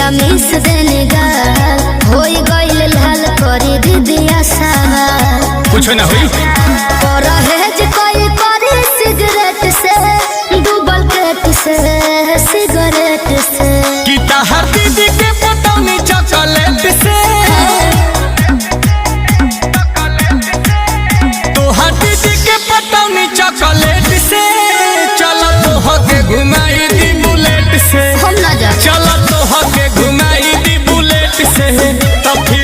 जीजा मिस देने गाल होई गइल लाल करी दीदिया सवाल कुछ ना हुई परहेज कोई करे सिगरेट से डूबल पेट से सिगरेट से कि ताहर दीदी के पटौनी चॉकलेट से तोहर दीदी के पटौनी चॉकलेट से चलो तोहके घुमाई दी बुलेट से हम ना जा चलो तोहके घुमाई दी बुलेट से तब फिर